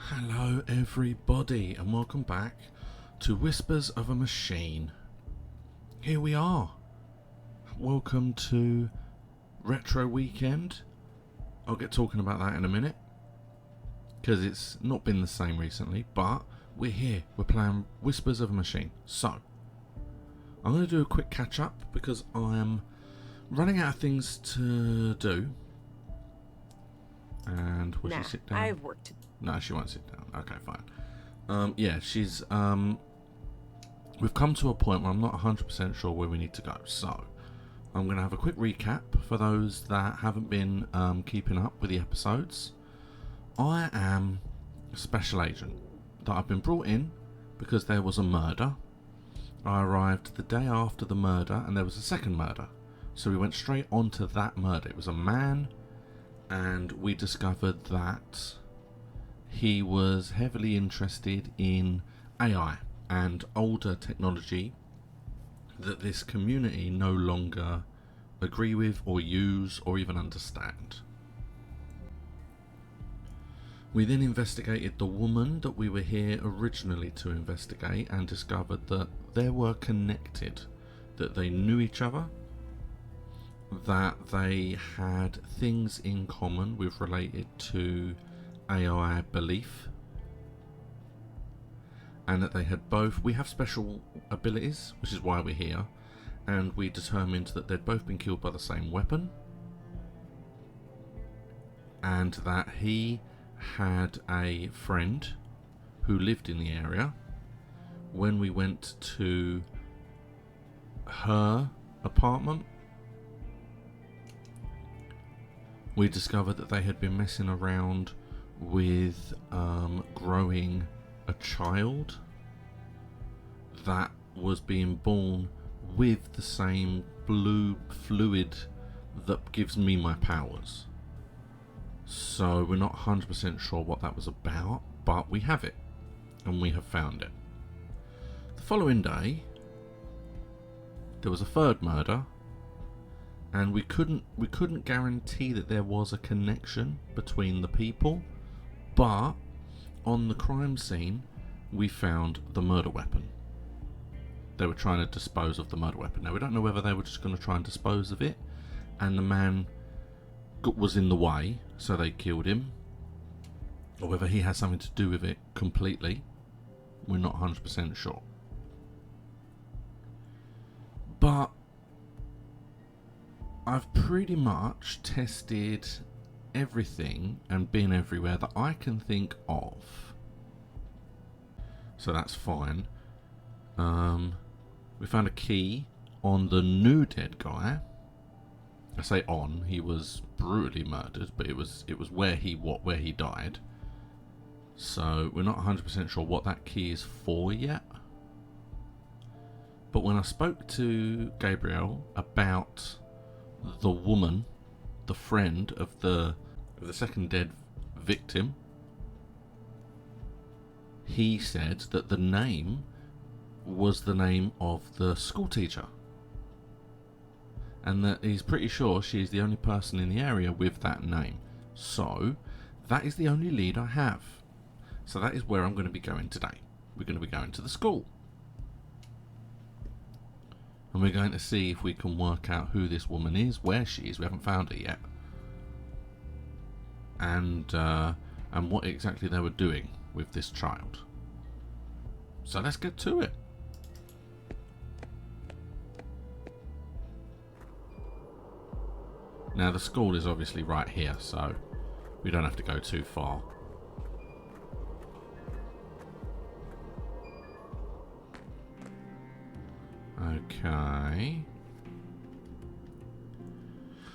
Hello everybody and welcome back to Whispers of a Machine. Here we are. Welcome to Retro Weekend. I'll get talking about that in a minute because it's not been the same recently, but we're here. We're playing Whispers of a Machine. So, I'm going to do a quick catch up because I am running out of things to do. And will she sit down? I have work to do. No, she won't sit down. Okay, fine. Yeah, she's we've come to a point where I'm not 100% sure where we need to go. So, I'm going to have a quick recap for those that haven't been keeping up with the episodes. I am a special agent that I've been brought in because there was a murder. I arrived the day after the murder and there was a second murder. So we went straight on to that murder. It was a man, and we discovered that he was heavily interested in AI and older technology that this community no longer agree with or use or even understand. We then investigated the woman that we were here originally to investigate and discovered that they were connected, that they knew each other, that they had things in common with related to AI belief, and that they had both, we have special abilities, which is why we're here, and we determined that they'd both been killed by the same weapon, and that he had a friend who lived in the area. When we went to her apartment, we discovered that they had been messing around with growing a child that was being born with the same blue fluid that gives me my powers. So we're not 100% sure what that was about, but we have it, and we have found it. The following day, there was a third murder, and we couldn't guarantee that there was a connection between the people, but on the crime scene we found the murder weapon. They were trying to dispose of the murder weapon. Now we don't know whether they were just going to try and dispose of it and the man was in the way so they killed him, or whether he has something to do with it completely. We're not 100% sure. But I've pretty much tested everything and been everywhere that I can think of. So that's fine. We found a key on the new dead guy. I say on, he was brutally murdered, but it was where he died. So we're not 100% sure what that key is for yet. But when I spoke to Gabriel about the woman, the friend of the second dead victim, he said that the name was the name of the school teacher, and that he's pretty sure she's the only person in the area with that name. So that is the only lead I have. So that is where I'm going to be going today. We're going to be going to the school, and we're going to see if we can work out who this woman is, where she is. We haven't found her yet, and what exactly they were doing with this child. So let's get to it. Now the school is obviously right here, so we don't have to go too far. Okay.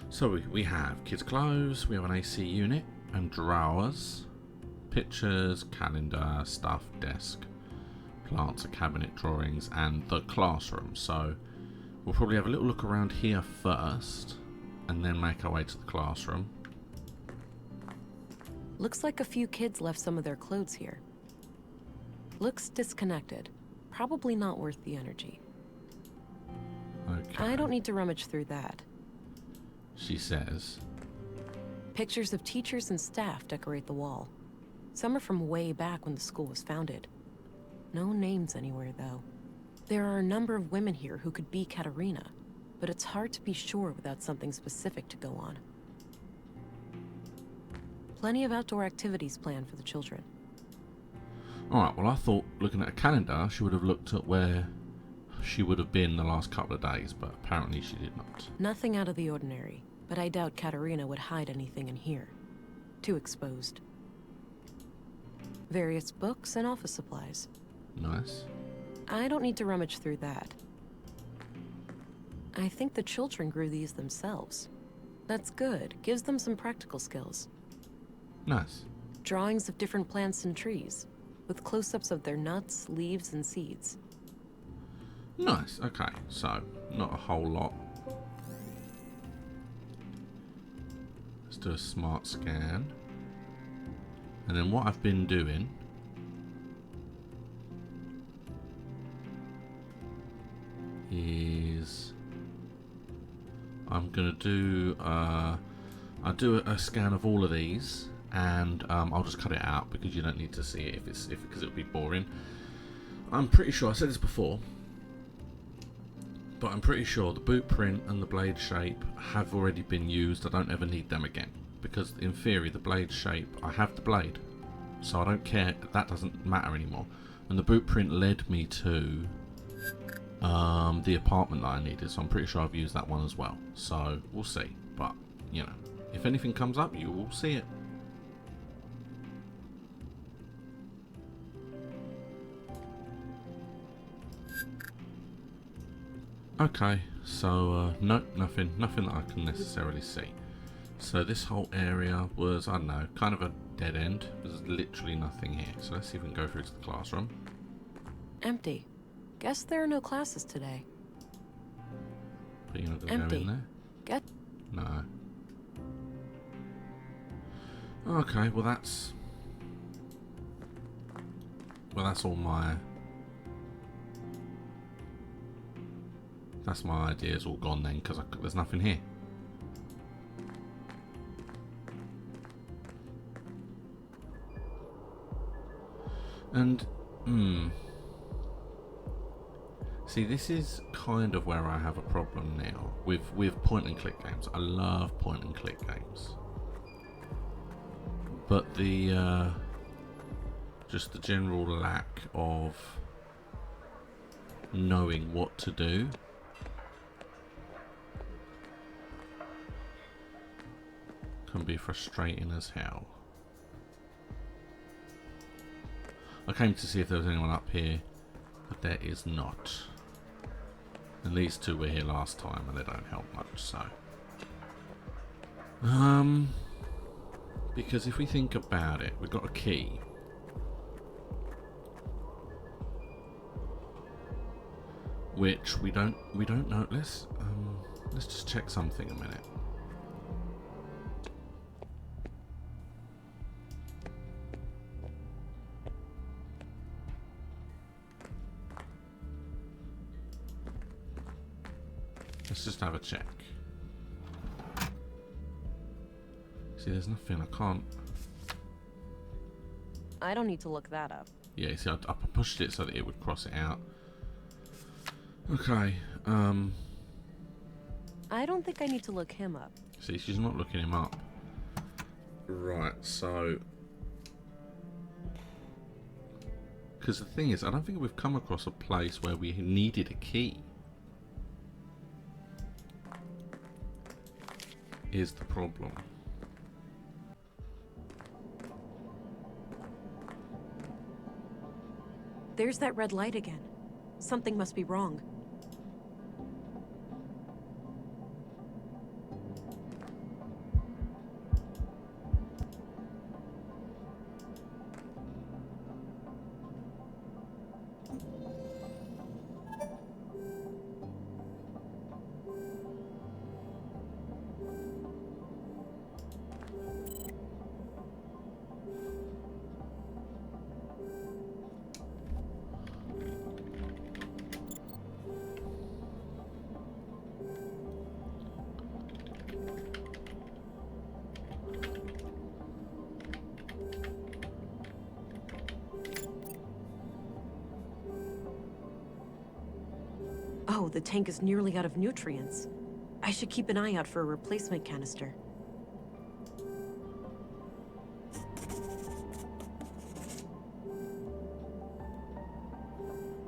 So we have kids' clothes, we have an AC unit and drawers, pictures, calendar, stuff, desk, plants, a cabinet, drawings, and the classroom. So we'll probably have a little look around here first and then make our way to the classroom. Looks like a few kids left some of their clothes here. Looks disconnected. Probably not worth the energy. Okay. I don't need to rummage through that. She says. Pictures of teachers and staff decorate the wall. Some are from way back when the school was founded. No names anywhere, though. There are a number of women here who could be Katerina, but it's hard to be sure without something specific to go on. Plenty of outdoor activities planned for the children. Alright, well I thought looking at a calendar she would have looked at where she would have been the last couple of days, but apparently she did not. Nothing out of the ordinary, but I doubt Katerina would hide anything in here. Too exposed. Various books and office supplies. Nice. I don't need to rummage through that. I think the children grew these themselves. That's good. Gives them some practical skills. Nice. Drawings of different plants and trees, with close-ups of their nuts, leaves, and seeds. Nice, okay. So, not a whole lot. Let's do a smart scan. And then what I've been doing is I'm gonna do I'll do a scan of all of these, and I'll just cut it out because you don't need to see it because it would be boring. I'm pretty sure I said this before, but I'm pretty sure the boot print and the blade shape have already been used. I don't ever need them again because in theory the blade shape, I have the blade, so I don't care. That doesn't matter anymore. And the boot print led me to the apartment that I needed, so I'm pretty sure I've used that one as well. So we'll see, but you know, if anything comes up, you will see it. Okay, so nope, nothing that I can necessarily see. So this whole area was, I don't know, kind of a dead end. There's literally nothing here. So let's see if we can go through to the classroom. Empty. Guess there are no classes today. But you're not going to go in there? Get. No. Okay, well that's all my... That's my ideas all gone then, because there's nothing here. And, see, this is kind of where I have a problem now with point and click games. I love point and click games. But the, just the general lack of knowing what to do can be frustrating as hell. I came to see if there was anyone up here, but there is not. And these two were here last time and they don't help much, so. Because if we think about it, we've got a key. Which we don't know. Let's just check something a minute. Let's just have a check. See, there's nothing. I can't. I don't need to look that up. Yeah, see, I pushed it so that it would cross it out. Okay. I don't think I need to look him up. See, she's not looking him up. Right, so. Because the thing is, I don't think we've come across a place where we needed a key. Is the problem. There's that red light again. Something must be wrong. Oh, the tank is nearly out of nutrients. I should keep an eye out for a replacement canister.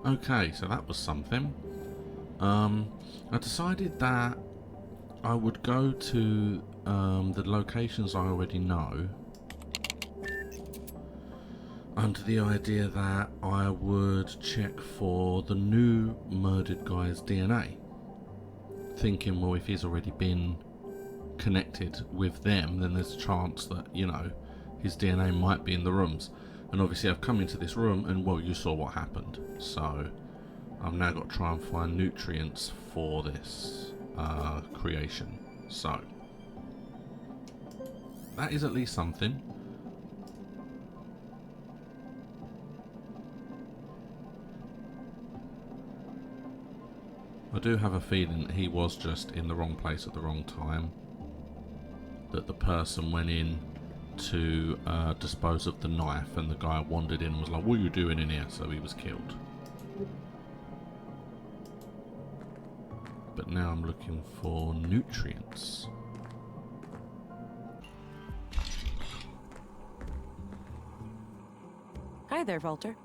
Okay, so that was something. I decided that I would go to the locations I already know, under the idea that I would check for the new murdered guy's DNA. Thinking, well, if he's already been connected with them, then there's a chance that, you know, his DNA might be in the rooms. And obviously I've come into this room and, well, you saw what happened. So I've now got to try and find nutrients for this creation. So that is at least something. I do have a feeling that he was just in the wrong place at the wrong time. That the person went in to dispose of the knife and the guy wandered in and was like, what are you doing in here? So he was killed. But now I'm looking for nutrients. Hi there, Walter.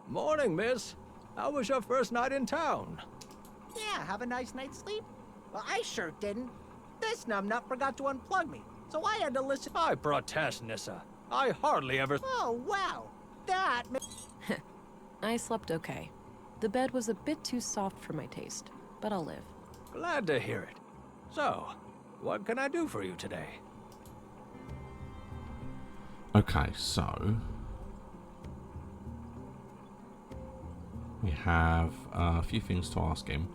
Morning, miss. How was your first night in town? Yeah, have a nice night's sleep? Well, I sure didn't. This numbnut forgot to unplug me, so I had to listen. I protest, Nissa. I hardly ever... Oh, wow. That... I slept okay. The bed was a bit too soft for my taste, but I'll live. Glad to hear it. So, what can I do for you today? Okay, so we have a few things to ask him,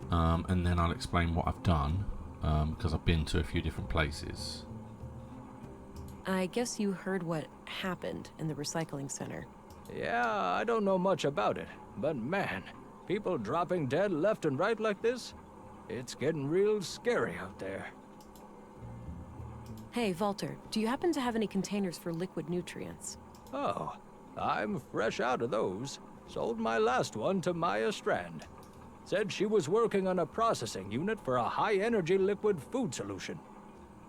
and then I'll explain what I've done, because I've been to a few different places. I guess you heard what happened in the recycling center. Yeah, I don't know much about it, but man, people dropping dead left and right like this? It's getting real scary out there. Hey, Walter, do you happen to have any containers for liquid nutrients? Oh, I'm fresh out of those. Sold my last one to Maya Strand. Said she was working on a processing unit for a high-energy liquid food solution.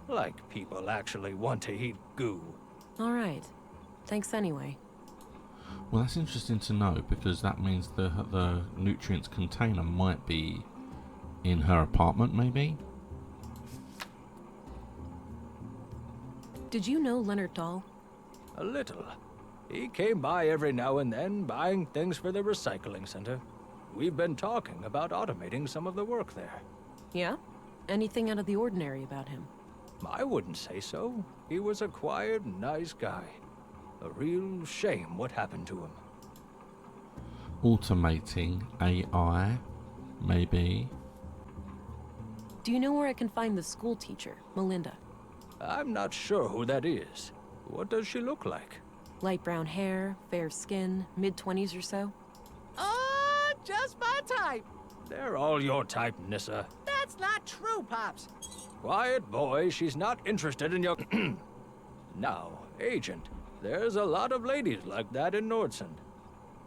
Like people actually want to eat goo. All right. Thanks anyway. Well, that's interesting to know, because that means the nutrients container might be in her apartment, maybe? Did you know Leonard Dahl? A little. He came by every now and then, buying things for the recycling center. We've been talking about automating some of the work there. Yeah? Anything out of the ordinary about him? I wouldn't say so. He was a quiet, nice guy. A real shame what happened to him. Automating AI, maybe? Do you know where I can find the school teacher, Melinda? I'm not sure who that is. What does she look like? Light brown hair, fair skin, mid-20s or so? Oh, just my type. They're all your type, Nissa. That's not true, Pops. Quiet boy, she's not interested in your... Now, Agent, there's a lot of ladies like that in Nordsund.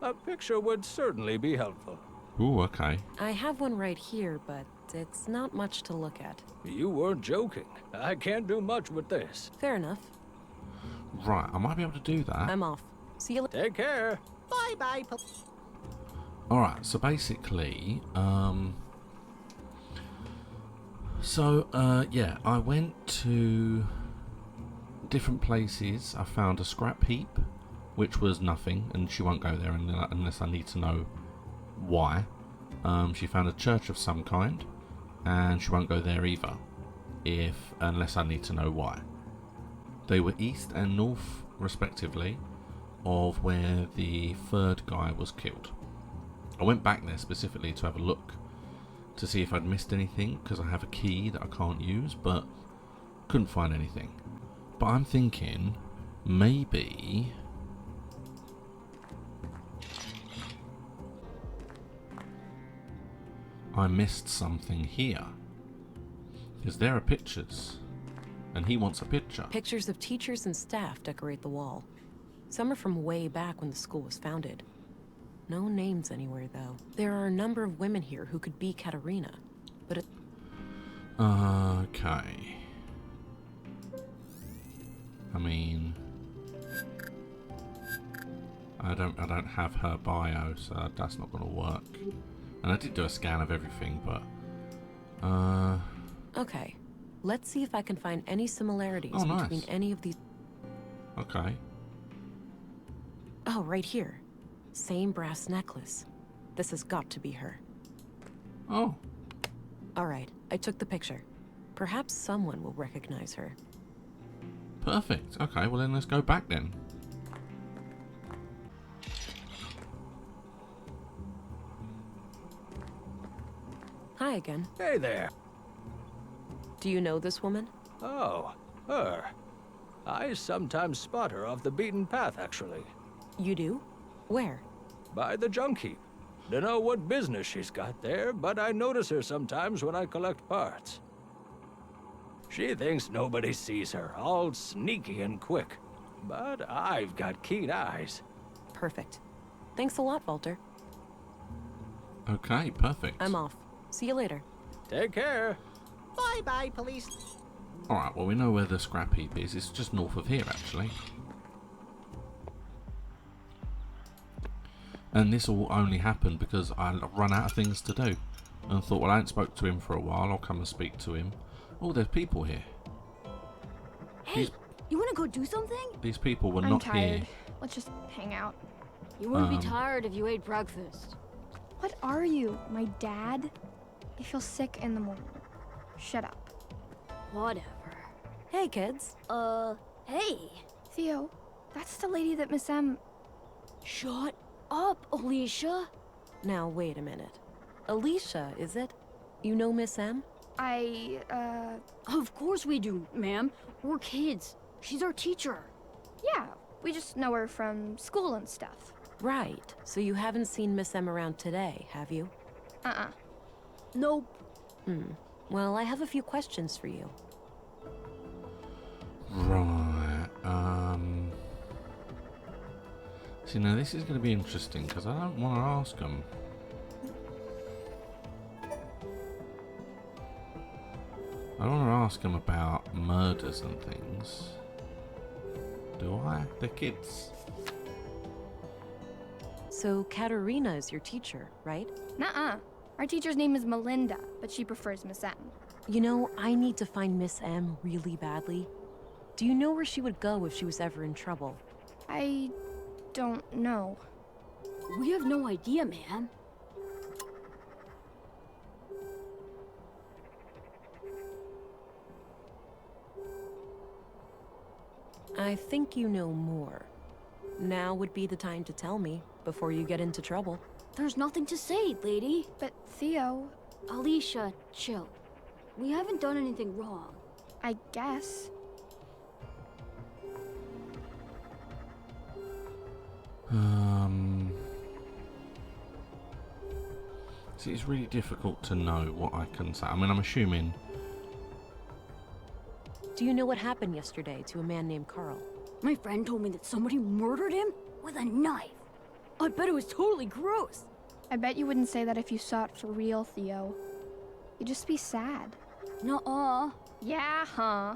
A picture would certainly be helpful. Ooh, okay. I have one right here, but it's not much to look at. You weren't joking. I can't do much with this. Fair enough. Right, I might be able to do that. I'm off. See you later. Take care. Bye-bye, Alright, so basically, yeah, I went to different places. I found a scrap heap, which was nothing, and she won't go there unless I need to know why. She found a church of some kind, and she won't go there either, unless I need to know why. They were east and north, respectively, of where the third guy was killed. I went back there specifically to have a look to see if I'd missed anything, because I have a key that I can't use, but couldn't find anything. But I'm thinking maybe I missed something here, because there are pictures and he wants a picture. Pictures of teachers and staff decorate the wall. Some are from way back when the school was founded. No names anywhere, though. There are a number of women here who could be Katerina, but it... Okay. I mean, I don't have her bio, so that's not going to work. And I did do a scan of everything, but Okay, let's see if I can find any similarities Oh, nice. between any of these... okay. Oh, right here. Same brass necklace. This has got to be her. Oh, All right, I took the picture. Perhaps someone will recognize her. perfect. Okay, well then let's go back then. Hi again. Hey there. Do you know this woman? Oh, her. I sometimes spot her off the beaten path, actually. You do? Where? By the junk heap. Dunno what business she's got there, but I notice her sometimes when I collect parts. She thinks nobody sees her, all sneaky and quick. But I've got keen eyes. Perfect. Thanks a lot, Walter. Okay, perfect. I'm off. See you later. Take care. Bye-bye, police. Alright, well we know where the scrap heap is. It's just north of here, actually. And this all only happened because I run out of things to do. And thought, well, I ain't spoke to him for a while. I'll come and speak to him. Oh, there's people here. Hey, you want to go do something? These people were I'm not tired. here. Let's just hang out. You wouldn't be tired if you ate breakfast. What are you, my dad? I feel sick in the morning. Shut up. Whatever. Hey, kids. Hey. Theo, that's the lady that Miss M... Shut up, Alicia. Now, wait a minute. Alicia, is it? You know Miss M? Of course we do, ma'am. We're kids. She's our teacher. Yeah, we just know her from school and stuff. Right. So you haven't seen Miss M around today, have you? Nope. Well, I have a few questions for you. Right. See, now this is going to be interesting because I don't want to ask them. I don't want to ask them about murders and things. Do I? They're kids. So Katerina is your teacher, right? Nuh-uh. Our teacher's name is Melinda, but she prefers Miss M. You know, I need to find Miss M really badly. Do you know where she would go if she was ever in trouble? I don't know. We have no idea, ma'am. I think you know more. Now would be the time to tell me before you get into trouble. There's nothing to say, lady. But Theo, Alicia, chill. We haven't done anything wrong. I guess. See, it's really difficult to know what I can say. I mean, I'm assuming. Do you know what happened yesterday to a man named Carl? My friend told me that somebody murdered him with a knife. I bet it was totally gross. I bet you wouldn't say that if you saw it for real, Theo. You'd just be sad. Nuh-uh. Yeah, huh?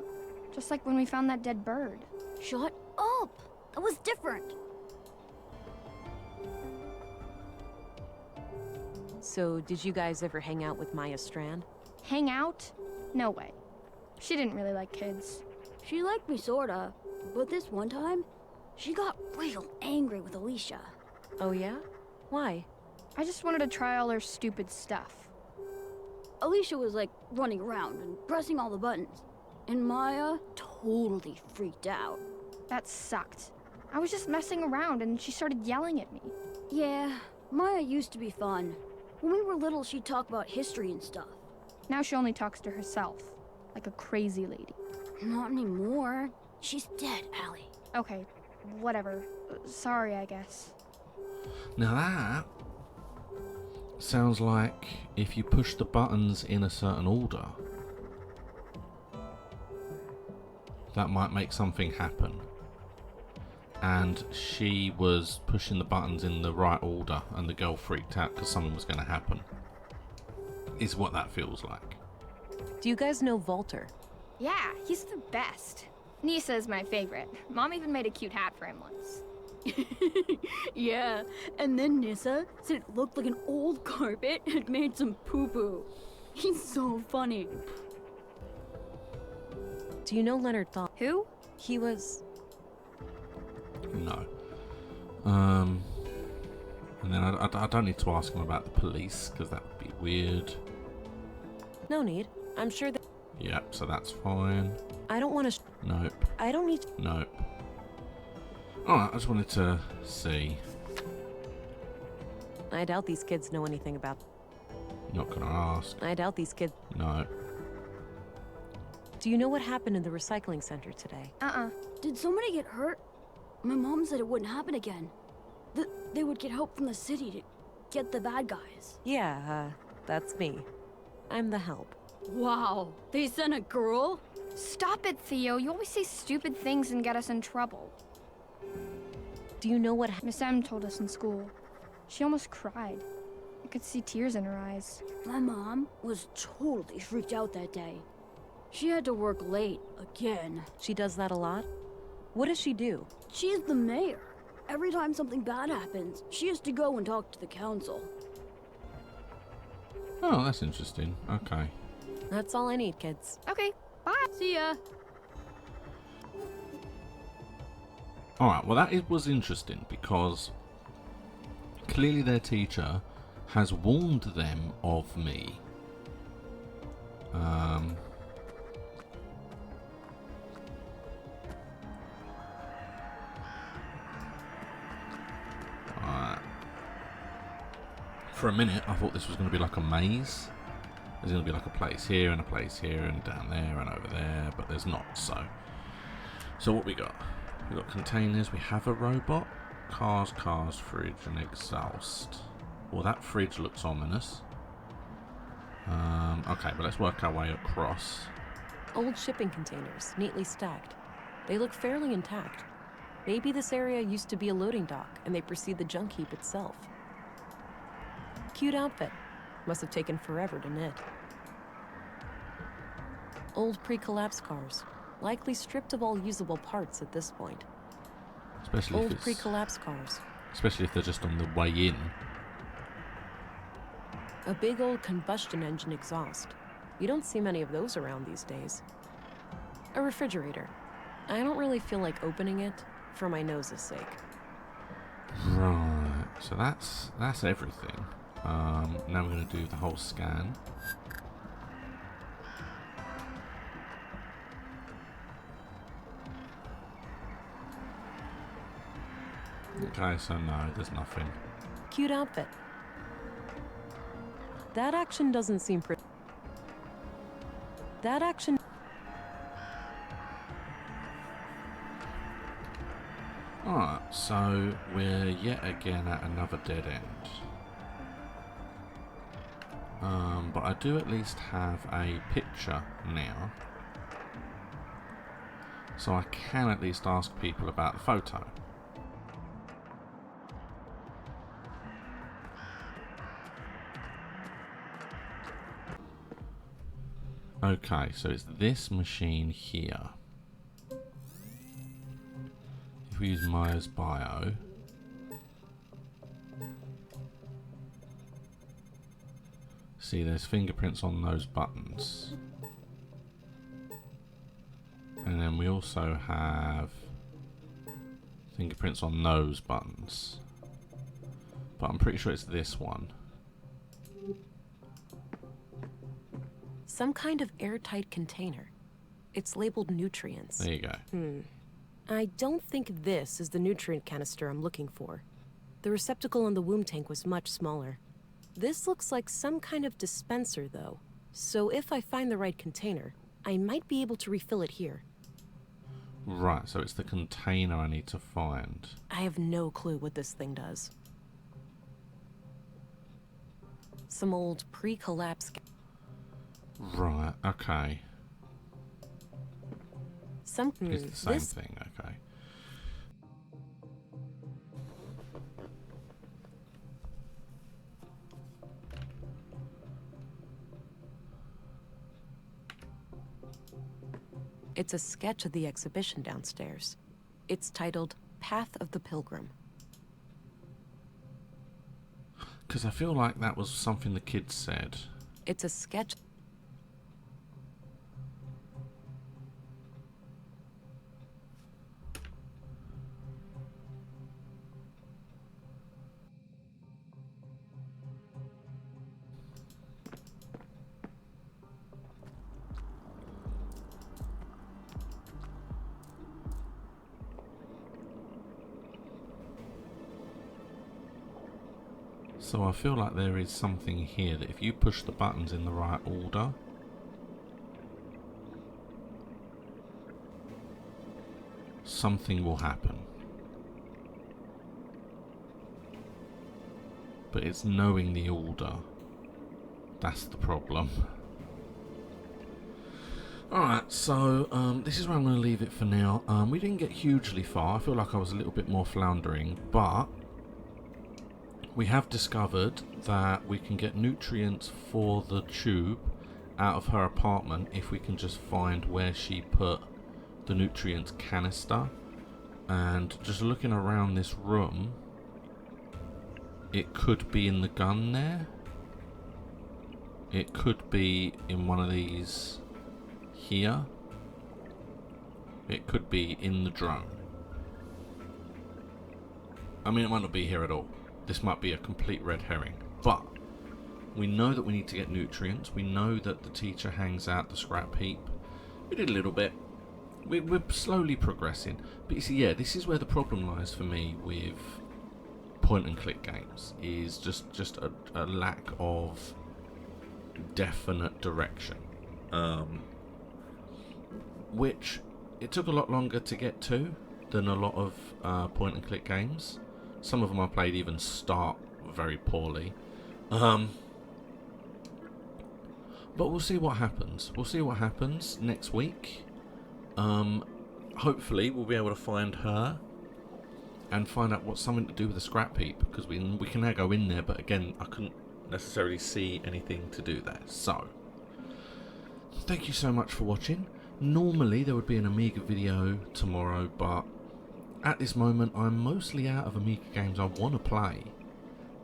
Just like when we found that dead bird. Shut up. That was different. So, did you guys ever hang out with Maya Strand? Hang out? No way. She didn't really like kids. She liked me sorta, but this one time, she got real angry with Alicia. Oh yeah? Why? I just wanted to try all her stupid stuff. Alicia was like running around and pressing all the buttons, and Maya totally freaked out. That sucked. I was just messing around and she started yelling at me. Yeah, Maya used to be fun. When we were little, she'd talk about history and stuff. Now she only talks to herself, like a crazy lady. Not anymore. She's dead, Allie. Okay, whatever. Sorry, I guess. Now that sounds like if you push the buttons in a certain order, that might make something happen. and she was pushing the buttons in the right order, and the girl freaked out because something was going to happen. Is what that feels like. Do you guys know Walter? Yeah, he's the best. Nisa's my favorite. Mom even made a cute hat for him once. Yeah, and then Nissa said it looked like an old carpet had made some poo-poo. He's so funny. Do you know Leonard Thal? Who? He was... No. And then I don't need to ask him about the police, because that would be weird. No need. I'm sure that... Yep, so that's fine. I don't want to... Nope. I don't need... Nope. Alright, I just wanted to see. I doubt these kids know anything about... Not gonna ask. I doubt these kids... No. Do you know what happened in the recycling center today? Did somebody get hurt? My mom said it wouldn't happen again. That they would get help from the city to get the bad guys. Yeah, that's me. I'm the help. Wow, they sent a girl? Stop it, Theo. You always say stupid things and get us in trouble. Do you know what... Miss M told us in school. She almost cried. I could see tears in her eyes. My mom was totally freaked out that day. She had to work late again. She does that a lot? What does she do? She's the mayor. Every time something bad happens, she has to go and talk to the council. Oh, that's interesting. Okay. That's all I need, kids. Okay, bye. See ya. Alright, well was interesting, because clearly their teacher has warned them of me. Alright. For a minute, I thought this was going to be like a maze. There's going to be like a place here and a place here and down there and over there, but there's not, so. So what we got? We got containers, we have a robot, cars, fridge and exhaust. Well, that fridge looks ominous. Okay, but let's work our way across. Old shipping containers, neatly stacked. They look fairly intact. Maybe this area used to be a loading dock, and they precede the junk heap itself. Cute outfit. Must have taken forever to knit. Old pre-collapse cars. Likely stripped of all usable parts at this point. Especially Old pre-collapse cars. Especially if they're just on the way in. A big old combustion engine exhaust. You don't see many of those around these days. A refrigerator. I don't really feel like opening it, for my nose's sake. Right, so that's everything. Now we're going to do the whole scan. Okay, so no, there's nothing. Cute outfit. That action doesn't seem pretty. That action... Alright, so we're yet again at another dead end. But I do at least have a picture now. So I can at least ask people about the photo. Okay, so it's this machine here. If we use Maya's bio. See, there's fingerprints on those buttons. And then we also have fingerprints on those buttons. But I'm pretty sure it's this one. Some kind of airtight container. It's labeled nutrients. There you go. I don't think this is the nutrient canister I'm looking for. The receptacle on the womb tank was much smaller. This looks like some kind of dispenser, though. So if I find the right container, I might be able to refill it here. Right, so it's the container I need to find. I have no clue what this thing does. Some old pre-collapse... Right, okay. Some... It's the same thing, okay. It's a sketch of the exhibition downstairs. It's titled Path of the Pilgrim. Because I feel like that was something the kids said. It's a sketch. So I feel like there is something here that if you push the buttons in the right order, something will happen. But it's knowing the order. That's the problem. Alright, so this is where I'm going to leave it for now. We didn't get hugely far. I feel like I was a little bit more floundering, but we have discovered that we can get nutrients for the tube out of her apartment if we can just find where she put the nutrients canister. And just looking around this room, it could be in the gun there. It could be in one of these here. It could be in the drone. I mean, it might not be here at all. This might be a complete red herring, but we know that we need to get nutrients. We know that the teacher hangs out the scrap heap. We did a little bit. We're slowly progressing. But you see, yeah, this is where the problem lies for me with point and click games, is just a lack of definite direction. Which it took a lot longer to get to than a lot of point and click games. Some of them I played even start very poorly. But we'll see what happens. We'll see what happens next week. Hopefully we'll be able to find her and find out what's something to do with the scrap heap, because we can now go in there, but again, I couldn't necessarily see anything to do there. So, thank you so much for watching. Normally there would be an Amiga video tomorrow, but at this moment I'm mostly out of Amiga games I want to play,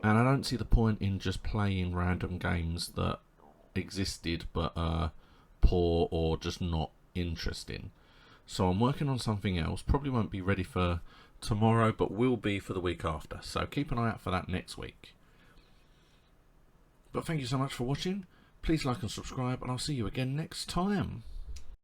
and I don't see the point in just playing random games that existed but are poor or just not interesting. So I'm working on something else. Probably won't be ready for tomorrow, but will be for the week after, so keep an eye out for that next week. But thank you so much for watching. Please like and subscribe, and I'll see you again next time.